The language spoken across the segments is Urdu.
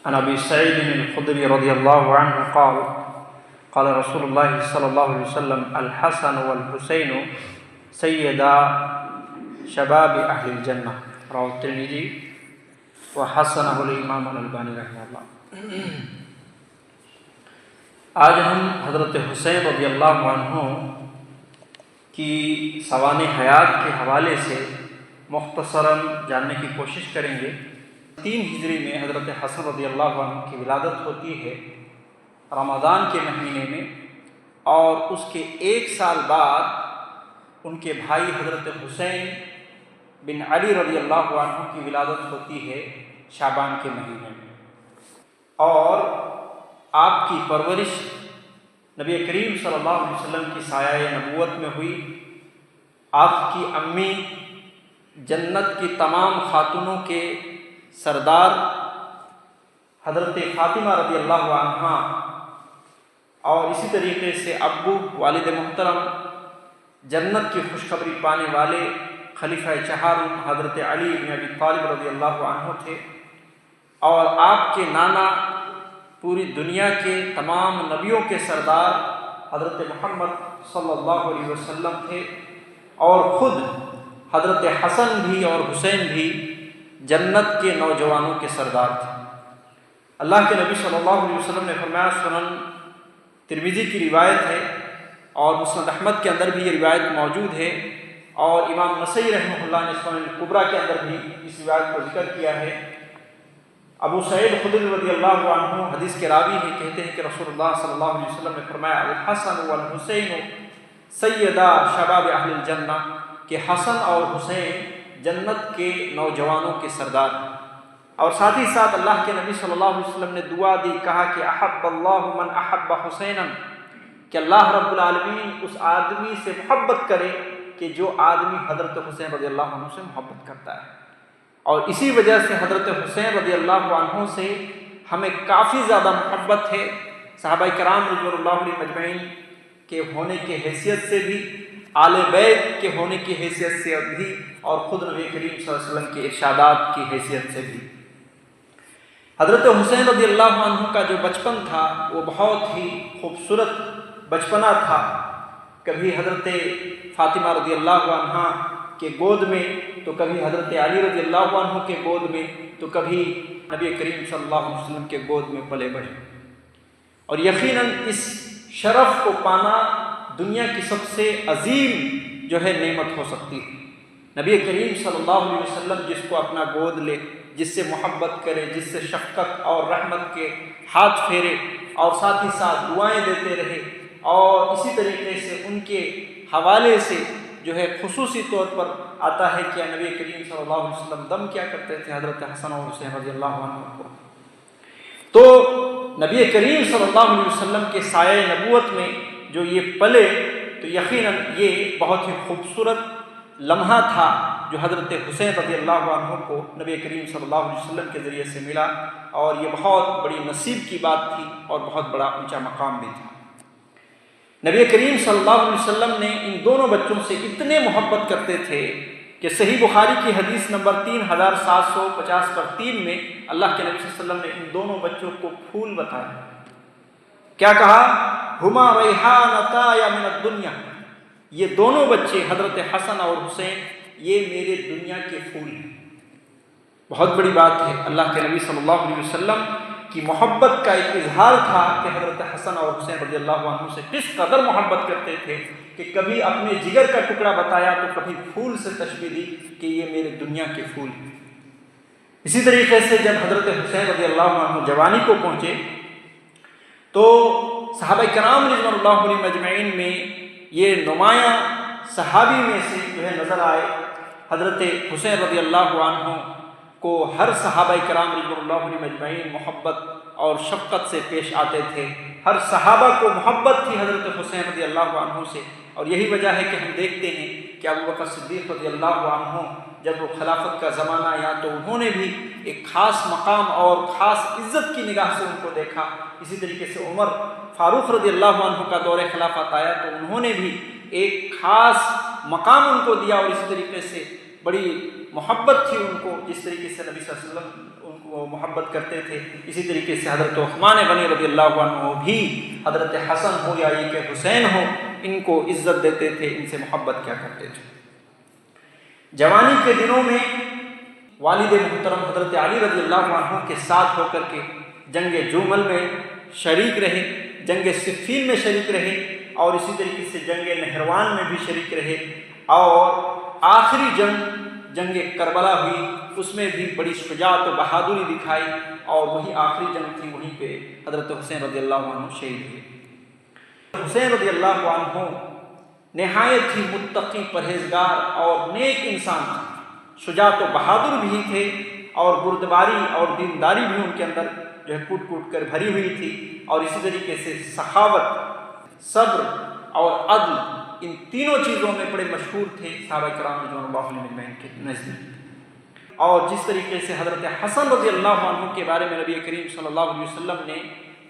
عن ابی سعید الخدری رضی اللہ عنہ قال قال رسول اللہ صلی اللہ علیہ وسلم الحسن والحسین سیدا شباب اہل الجنہ رواه الترمذی وحسنہ الامام الالبانی رحمہ اللہ۔ آج ہم حضرت حسین رضی اللہ عنہ کی سوانح حیات کے حوالے سے مختصراً جاننے کی کوشش کریں گے۔ 3 ہجری میں حضرت حسن رضی اللہ عنہ کی ولادت ہوتی ہے رمضان کے مہینے میں، اور اس کے 1 سال بعد ان کے بھائی حضرت حسین بن علی رضی اللہ عنہ کی ولادت ہوتی ہے شعبان کے مہینے میں، اور آپ کی پرورش نبی کریم صلی اللہ علیہ وسلم کی سایہ نبوت میں ہوئی۔ آپ کی امی جنت کی تمام خاتونوں کے سردار حضرت فاطمہ رضی اللہ عنہا، اور اسی طریقے سے ابو والد محترم جنت کی خوشخبری پانے والے خلیفہ چہارم حضرت علی بن ابی طالب رضی اللہ عنہ تھے، اور آپ کے نانا پوری دنیا کے تمام نبیوں کے سردار حضرت محمد صلی اللہ علیہ وسلم تھے، اور خود حضرت حسن بھی اور حسین بھی جنت کے نوجوانوں کے سردار تھے۔ اللہ کے نبی صلی اللہ علیہ وسلم نے فرمایا، سنن ترمذی کی روایت ہے اور مسند احمد کے اندر بھی یہ روایت موجود ہے، اور امام نسائی رحمہ اللہ نے سنن الکبریٰ کے اندر بھی اس روایت کو ذکر کیا ہے۔ ابو سعید خدری رضی اللہ عنہ حدیث کے راوی ہیں، کہتے ہیں کہ رسول اللہ صلی اللہ علیہ وسلم نے فرمایا الحسن والحسین سیدا شباب اہل الجنہ، کہ حسن اور حسین جنت کے نوجوانوں کے سردار ہیں۔ اور ساتھ ہی ساتھ اللہ کے نبی صلی اللہ علیہ وسلم نے دعا دی، کہا کہ احب اللہ من احب حسینا، کہ اللہ رب العالمین اس آدمی سے محبت کرے کہ جو آدمی حضرت حسین رضی اللہ عنہ سے محبت کرتا ہے۔ اور اسی وجہ سے حضرت حسین رضی اللہ عنہ سے ہمیں کافی زیادہ محبت ہے، صحابہ کرام رضوان اللہ علیہ مجمعین کے ہونے کے حیثیت سے بھی، آل بیت کے ہونے کی حیثیت سے بھی، اور خود نبی کریم صلی اللہ علیہ وسلم کے ارشادات کی حیثیت سے بھی۔ حضرت حسین رضی اللہ عنہ کا جو بچپن تھا وہ بہت ہی خوبصورت بچپنا تھا۔ کبھی حضرت فاطمہ رضی اللہ عنہ کے گود میں، تو کبھی حضرت علی رضی اللہ عنہ کے گود میں، تو کبھی نبی کریم صلی اللہ علیہ وسلم کے گود میں پلے بڑھے۔ اور یقیناً اس شرف کو پانا دنیا کی سب سے عظیم جو ہے نعمت ہو سکتی ہے۔ نبی کریم صلی اللہ علیہ وسلم جس کو اپنا گود لے، جس سے محبت کرے، جس سے شفقت اور رحمت کے ہاتھ پھیرے، اور ساتھ ہی ساتھ دعائیں دیتے رہے، اور اسی طریقے سے ان کے حوالے سے جو ہے خصوصی طور پر آتا ہے کہ نبی کریم صلی اللہ علیہ وسلم دم کیا کرتے تھے حضرت حسن اور حسین رضی اللہ عنہ کو۔ تو نبی کریم صلی اللہ علیہ وسلم کے سایہ نبوت میں جو یہ پلے، تو یقیناً یہ بہت ہی خوبصورت لمحہ تھا جو حضرت حسین رضی اللہ عنہ کو نبی کریم صلی اللہ علیہ وسلم کے ذریعے سے ملا، اور یہ بہت بڑی نصیب کی بات تھی اور بہت بڑا اونچا مقام بھی تھا۔ نبی کریم صلی اللہ علیہ وسلم نے ان دونوں بچوں سے اتنے محبت کرتے تھے کہ صحیح بخاری کی حدیث نمبر 3750/3 میں اللہ کے نبی صلی اللہ علیہ وسلم نے ان دونوں بچوں کو پھول بتایا۔ کیا کہا؟ ہما ریحانتا من الدنیا، یہ دونوں بچے حضرت حسن اور حسین یہ میرے دنیا کے پھول ہیں۔ بہت بڑی بات ہے، اللہ کے نبی صلی اللہ علیہ وسلم کی محبت کا ایک اظہار تھا کہ حضرت حسن اور حسین رضی اللہ عنہ سے کس قدر محبت کرتے تھے کہ کبھی اپنے جگر کا ٹکڑا بتایا تو کبھی پھول سے تشبیہ دی کہ یہ میرے دنیا کے پھول ہیں۔ اسی طریقے سے جب حضرت حسین رضی اللہ عنہ جوانی کو پہنچے تو صحابہ کرام رضوان اللہ علیہ مجمعین میں یہ نمایاں صحابی میں سے جو ہے نظر آئے۔ حضرت حسین رضی اللہ عنہ کو ہر صحابہ کرام رضوان اللہ علیہ مجمعین محبت اور شفقت سے پیش آتے تھے، ہر صحابہ کو محبت تھی حضرت حسین رضی اللہ عنہ سے، اور یہی وجہ ہے کہ ہم دیکھتے ہیں کہ ابو بکر صدیق رضی اللہ عنہ جب وہ خلافت کا زمانہ آیا تو انہوں نے بھی ایک خاص مقام اور خاص عزت کی نگاہ سے ان کو دیکھا۔ اسی طریقے سے عمر فاروق رضی اللہ عنہ کا دور خلافت آیا تو انہوں نے بھی ایک خاص مقام ان کو دیا، اور اسی طریقے سے بڑی محبت تھی ان کو، جس طریقے سے نبی صلی اللہ علیہ وسلم ان وہ محبت کرتے تھے، اسی طریقے سے حضرت عثمان غنی رضی اللہ عنہ بھی حضرت حسن ہو یا یہ کہ حسین ہو، ان کو عزت دیتے تھے، ان سے محبت کیا کرتے تھے۔ جوانی کے دنوں میں والد محترم حضرت علی رضی اللہ عنہ کے ساتھ ہو کر کے جنگ جمل میں شریک رہے، جنگ صفین میں شریک رہے، اور اسی طریقے سے جنگ نہروان میں بھی شریک رہے، اور آخری جنگ کربلا ہوئی، اس میں بھی بڑی شجاعت و بہادری دکھائی، اور وہی آخری جنگ تھی، وہیں پہ حضرت حسین رضی اللہ عنہ شہید ہوئے۔ حسین رضی اللہ عنہ نہایت ہی متقی، پرہیزگار اور نیک انسان تھے، شجاعت و بہادر بھی تھے، اور بردباری اور دینداری بھی ان کے اندر جو ہے کوٹ کوٹ کر بھری ہوئی تھی، اور اسی طریقے سے سخاوت، صبر اور عدل، ان تینوں چیزوں میں بڑے مشہور تھے صحابہ کرام رضوان اللہ علیہم اجمعین کے نزدیک۔ اور جس طریقے سے حضرت حسن رضی اللہ عنہ کے بارے میں نبی کریم صلی اللہ علیہ وسلم نے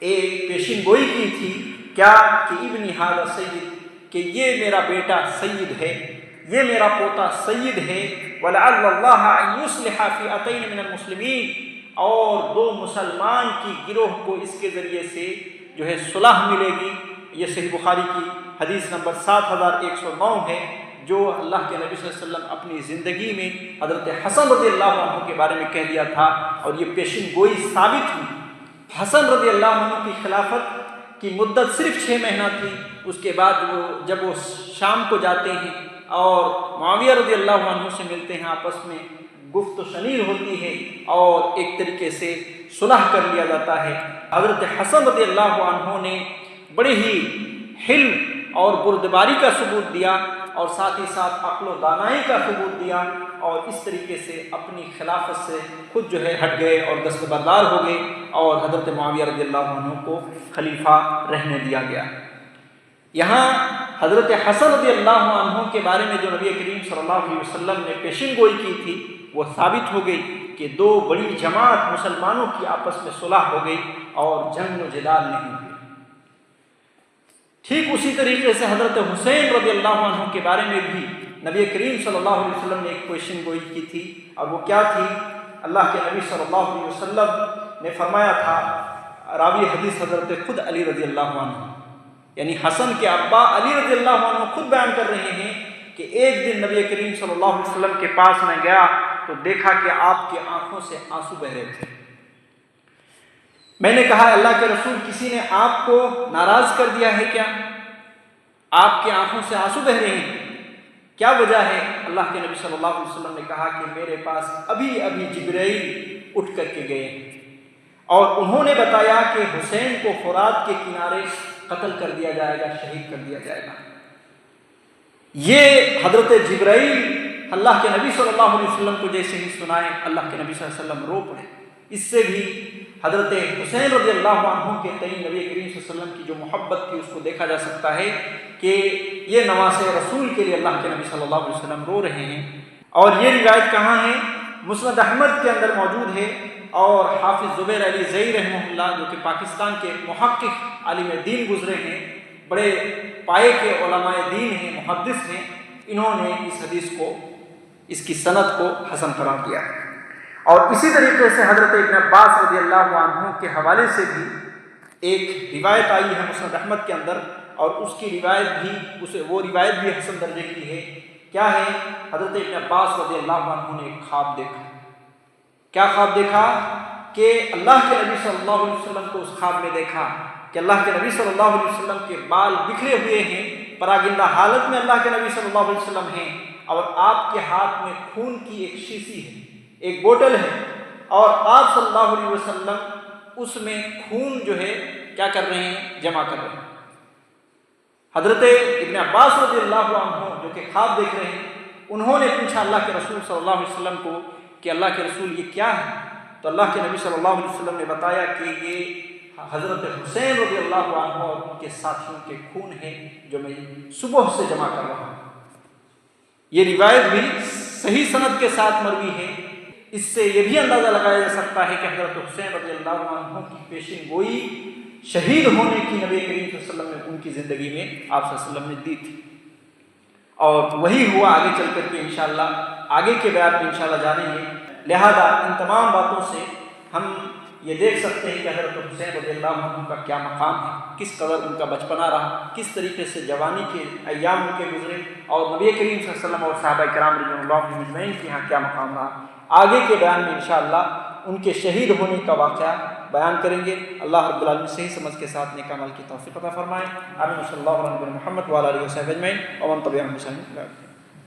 ایک پیشین گوئی کی تھی، کیا کہ ابن ھذا سید، کہ یہ میرا بیٹا سید ہے، یہ میرا پوتا سید ہے، وَلَعَلَّ اللَّهَ أَن يُصْلِحَ فِئَتَيْنِ مِنَ الْمُسْلِمِينَ، اور دو مسلمان کی گروہ کو اس کے ذریعے سے جو ہے صلح ملے گی۔ یہ صحیح بخاری کی حدیث نمبر 7109 ہے، جو اللہ کے نبی صلی اللہ علیہ وسلم اپنی زندگی میں حضرت حسن رضی اللہ عنہ کے بارے میں کہہ دیا تھا، اور یہ پیشین گوئی ثابت ہوئی۔ حسن رضی اللہ عنہ کی خلافت کی مدت صرف 6 مہینہ تھی، اس کے بعد جب وہ شام کو جاتے ہیں اور معاویہ رضی اللہ عنہ سے ملتے ہیں، آپس میں گفت و شنید ہوتی ہے، اور ایک طریقے سے صلح کر لیا جاتا ہے۔ حضرت حسن رضی اللہ عنہ نے بڑے ہی حلم اور بردباری کا ثبوت دیا، اور ساتھ ہی ساتھ عقل و دانائی کا ثبوت دیا، اور اس طریقے سے اپنی خلافت سے خود جو ہے ہٹ گئے اور دستبردار ہو گئے، اور حضرت معاویہ رضی اللہ عنہ کو خلیفہ رہنے دیا گیا۔ یہاں حضرت حسن رضی اللہ عنہ کے بارے میں جو نبی کریم صلی اللہ علیہ وسلم نے پیشین گوئی کی تھی، وہ ثابت ہو گئی کہ دو بڑی جماعت مسلمانوں کی آپس میں صلح ہو گئی، اور جنگ و جدال نہیں ہوئی۔ ٹھیک اسی طریقے سے حضرت حسین رضی اللہ عنہ کے بارے میں بھی نبی کریم صلی اللہ علیہ وسلم نے ایک پیشین گوئی کی تھی، اور وہ کیا تھی؟ اللہ کے نبی صلی اللہ علیہ وسلم نے فرمایا تھا، راوی حدیث حضرت خود علی رضی اللہ عنہ، یعنی حسن کے ابا علی رضی اللہ عنہ خود بیان کر رہے ہیں کہ ایک دن نبی کریم صلی اللہ علیہ وسلم کے پاس میں گیا تو دیکھا کہ آپ کی آنکھوں سے آنسو بہ رہے تھے۔ میں نے کہا، اللہ کے رسول، کسی نے آپ کو ناراض کر دیا ہے کیا؟ آپ کی آنکھوں سے آنسو بہ رہے ہیں، کیا وجہ ہے؟ اللہ کے نبی صلی اللہ علیہ وسلم نے کہا کہ میرے پاس ابھی ابھی جبرائیل اٹھ کر کے گئے ہیں، اور انہوں نے بتایا کہ حسین کو فرات کے کنارے قتل کر دیا جائے گا، شہید کر دیا جائے گا۔ یہ حضرت جبرائیل اللہ کے نبی صلی اللہ علیہ وسلم کو جیسے ہی سنائے، اللہ کے نبی صلی اللہ علیہ وسلم رو پڑے۔ اس سے بھی حضرت حسین رضی اللہ عنہ کے تئیں نبی کریم صلی اللہ علیہ وسلم کی جو محبت تھی اس کو دیکھا جا سکتا ہے کہ یہ نواز رسول کے لیے اللہ کے نبی صلی اللہ علیہ وسلم رو رہے ہیں۔ اور یہ روایت کہاں ہے؟ مسند احمد کے اندر موجود ہے، اور حافظ زبیر علی زئی رحمہ اللہ، جو کہ پاکستان کے محقق عالم دین گزرے ہیں، بڑے پائے کے علماء دین ہیں، محدث ہیں، انہوں نے اس حدیث کو، اس کی سند کو حسن قرار دیا۔ اور اسی طریقے سے حضرت ابن عباس رضی اللہ عنہ کے حوالے سے بھی ایک روایت آئی ہے مسند احمد کے اندر، اور اس کی روایت بھی، وہ روایت بھی حسن درجے کی ہے۔ کیا ہے؟ حضرت ابن عباس رضی اللہ عنہ نے ایک خواب دیکھا۔ کیا خواب دیکھا؟ کہ اللہ کے نبی صلی اللہ علیہ وسلم کو اس خواب میں دیکھا کہ اللہ کے نبی صلی اللہ علیہ وسلم کے بال بکھرے ہوئے ہیں، پراگندہ حالت میں اللہ کے نبی صلی اللہ علیہ وسلم ہیں، اور آپ کے ہاتھ میں خون کی ایک شیشی ہے، ایک بوتل ہے، اور آپ صلی اللہ علیہ وسلم اس میں خون جو ہے کیا کر رہے ہیں؟ جمع کر رہے ہیں۔ حضرت ابن عباس رضی اللہ عنہ جو کہ خواب دیکھ رہے ہیں، انہوں نے پوچھا اللہ کے رسول صلی اللہ علیہ وسلم کو کہ اللہ کے رسول یہ کیا ہے؟ تو اللہ کے نبی صلی اللہ علیہ وسلم نے بتایا کہ یہ حضرت حسین رضی اللہ عنہ اور ان کے ساتھیوں کے خون ہے جو میں صبح سے جمع کر رہا ہوں۔ یہ روایت بھی صحیح سند کے ساتھ مروی ہے۔ اس سے یہ بھی اندازہ لگایا جا سکتا ہے کہ حضرت حسین رضی اللہ عنہ کی پیشین گوئی شہید ہونے کی نبی کریم صلی اللہ علیہ وسلم نے ان کی زندگی میں آپ صلی اللہ علیہ وسلم نے دی تھی، اور وہی ہوا آگے چل کر کے انشاءاللہ آگے کے بیان میں انشاءاللہ جانیں گے۔ لہذا ان تمام باتوں سے ہم یہ دیکھ سکتے ہیں کہ حضرت حسین رضی اللہ عنہ کا کیا مقام ہے، کس قدر ان کا بچپنا رہا، کس طریقے سے جوانی کے ایام ان کے گزرے، اور نبی کریم صلی اللہ علیہ وسلم اور صحابہ کرام رضوان اللہ علیہم اجمعین کے یہاں کیا مقام رہا۔ آگے کے بیان میں انشاءاللہ ان کے شہید ہونے کا واقعہ بیان کریں گے۔ اللہ رب العالمین صحیح سمجھ کے ساتھ نیک عمل کی توفیق عطا فرمائے۔ آمین صلی اللہ علیہ وسلم محمد وعلی آلہ وصحبہ اجمعین ومن تبعهم بإحسان۔